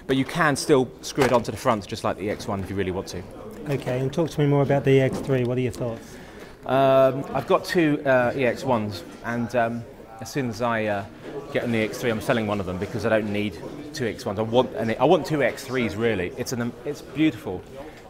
But you can still screw it onto the front just like the EX1 if you really want to. Okay, and talk to me more about the EX3. What are your thoughts? I've got two EX1s, and as soon as I get an EX3, I'm selling one of them because I don't need two EX1s. I want two EX3s really. It's beautiful.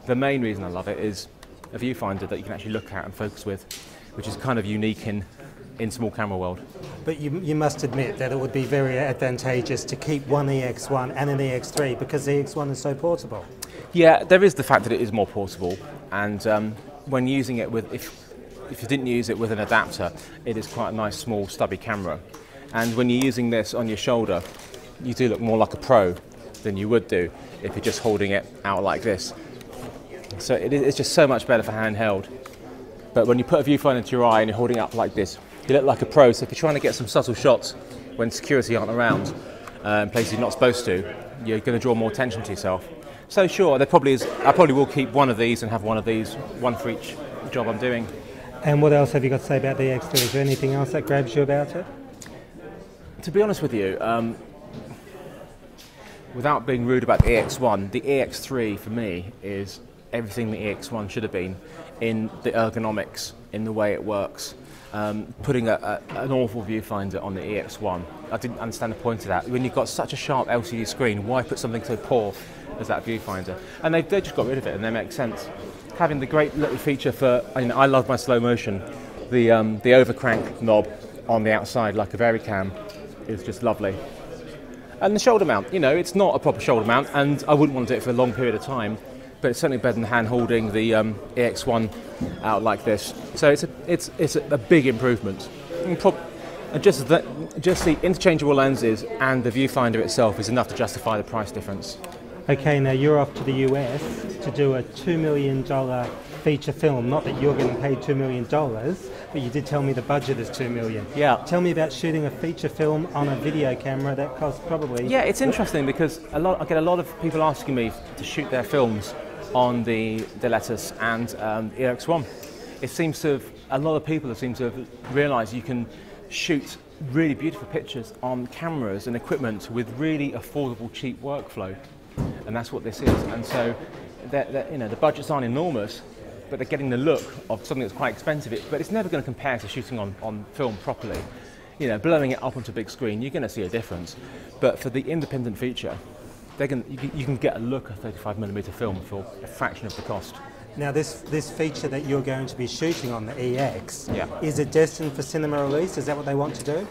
The main reason I love it is a viewfinder that you can actually look at and focus with, which is kind of unique in small camera world. But you must admit that it would be very advantageous to keep one EX1 and an EX3 because the EX1 is so portable. Yeah, there is the fact that it is more portable, and when using it with, if you didn't use it with an adapter, it is quite a nice small stubby camera. And when you're using this on your shoulder, you do look more like a pro than you would do if you're just holding it out like this. So it's just so much better for handheld. But when you put a viewfinder into your eye and you're holding it up like this, you look like a pro. So if you're trying to get some subtle shots when security aren't around, in places you're not supposed to, you're going to draw more attention to yourself. So sure, I probably will keep one of these and have one of these, one for each job I'm doing. And what else have you got to say about the EX3? Is there anything else that grabs you about it? To be honest with you, without being rude about the EX1, the EX3 for me is everything the EX1 should have been in the ergonomics, in the way it works. Putting an awful viewfinder on the EX1, I didn't understand the point of that. When you've got such a sharp LCD screen, why put something so poor as that viewfinder? And they just got rid of it, and they make sense. Having the great little feature for, I love my slow motion, the overcrank knob on the outside like a Varicam is just lovely. And the shoulder mount, it's not a proper shoulder mount, and I wouldn't want to do it for a long period of time, but it's certainly better than hand holding the EX1 out like this. So it's a big improvement. And just the interchangeable lenses and the viewfinder itself is enough to justify the price difference. Okay, now you're off to the US to do a $2 million feature film. Not that you're getting paid $2 million, but you did tell me the budget is $2 million. Yeah. Tell me about shooting a feature film on a video camera that costs probably... Yeah, it's interesting because I get a lot of people asking me to shoot their films on the Letus and the EX1. It seems to have, a lot of people seem to have realised you can shoot really beautiful pictures on cameras and equipment with really affordable, cheap workflow. And that's what this is. And so, the budgets aren't enormous, but they're getting the look of something that's quite expensive. But it's never going to compare to shooting on film properly. Blowing it up onto a big screen, you're going to see a difference. But for the independent feature, you can get a look at 35mm film for a fraction of the cost. Now this feature that you're going to be shooting on the EX, yeah. Is it destined for cinema release? Is that what they want to do?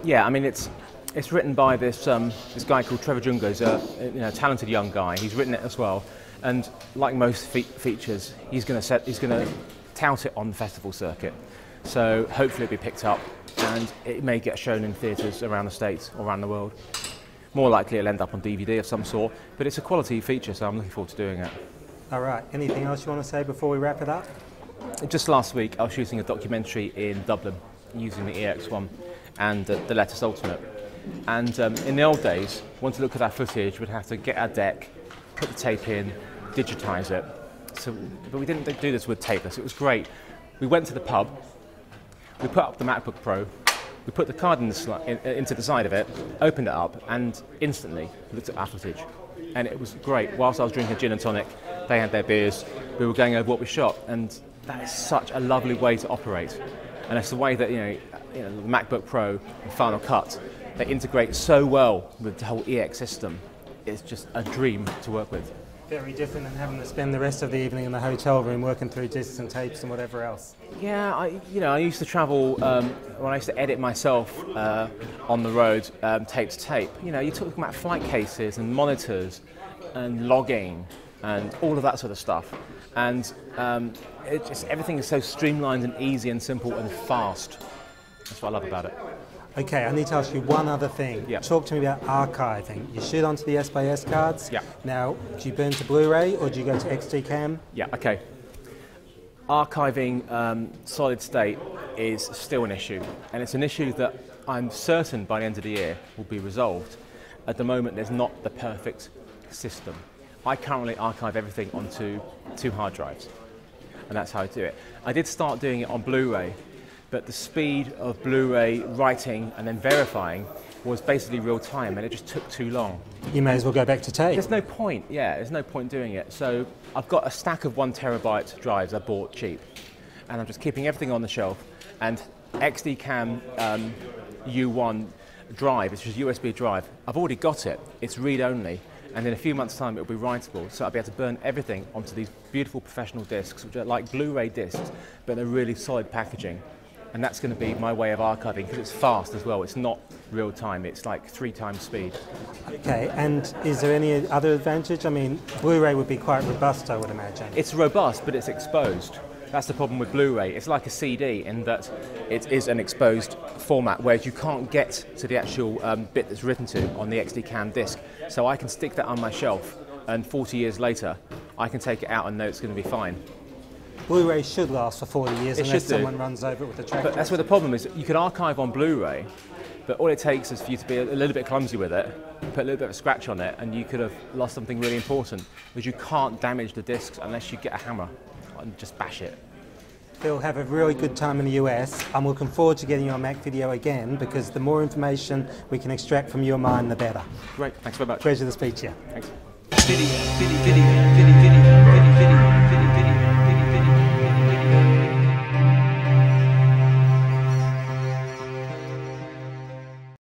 Yeah, I mean it's written by this guy called Trevor Jungo. He's a talented young guy. He's written it as well, and like most features, he's going to tout it on the festival circuit. So hopefully it'll be picked up, and it may get shown in theatres around the States or around the world. More likely it'll end up on DVD of some sort, but it's a quality feature, so I'm looking forward to doing it. All right. Anything else you want to say before we wrap it up? Just last week, I was shooting a documentary in Dublin using the EX1 and the Letus Ultimate. And in the old days, once to look at our footage, we'd have to get our deck, put the tape in, digitise it. But we didn't do this with tapeless. It was great. We went to the pub, we put up the MacBook Pro, we put the card into the side of it, opened it up, and instantly looked at our footage. And it was great. Whilst I was drinking a gin and tonic, they had their beers, we were going over what we shot, and that is such a lovely way to operate. And it's the way that the MacBook Pro and Final Cut, they integrate so well with the whole EX system. It's just a dream to work with. Very different than having to spend the rest of the evening in the hotel room working through discs and tapes and whatever else. Yeah, I used to travel when I used to edit myself on the road, tape to tape. You're talking about flight cases and monitors and logging and all of that sort of stuff. And everything is so streamlined and easy and simple and fast. That's what I love about it. Okay, I need to ask you one other thing. Yeah. Talk to me about archiving. You shoot onto the S/S cards. Yeah. Now, do you burn to Blu-ray or do you go to XD Cam? Yeah, okay. Archiving solid state is still an issue, and it's an issue that I'm certain by the end of the year will be resolved. At the moment, there's not the perfect system. I currently archive everything onto 2 hard drives, and that's how I do it. I did start doing it on Blu-ray, but the speed of Blu-ray writing and then verifying was basically real time, and it just took too long. You may as well go back to tape. There's no point, yeah, there's no point doing it. So I've got a stack of 1 terabyte drives I bought cheap, and I'm just keeping everything on the shelf. And XDCAM U1 drive, it's just a USB drive. I've already got it, it's read-only, and in a few months' time it'll be writable, so I'll be able to burn everything onto these beautiful professional discs, which are like Blu-ray discs, but they're really solid packaging. And that's going to be my way of archiving, because it's fast as well. It's not real time, it's like 3 times speed. Okay, and is there any other advantage? I mean, Blu-ray would be quite robust, I would imagine. It's robust, but it's exposed. That's the problem with Blu-ray. It's like a CD in that it is an exposed format, whereas you can't get to the actual bit that's written to on the XDCAM disc. So I can stick that on my shelf, and 40 years later, I can take it out and know it's going to be fine. Blu-ray should last for 40 years unless should do. someone runs over it with a tractor. But that's where the problem is. You can archive on Blu-ray, but all it takes is for you to be a little bit clumsy with it, put a little bit of a scratch on it, and you could have lost something really important, because you can't damage the discs unless you get a hammer and just bash it. Phil, have a really good time in the US. I'm looking forward to getting you on Mac Video again, because the more information we can extract from your mind, the better. Great, thanks very much. Pleasure to speak to you. Thanks. Video.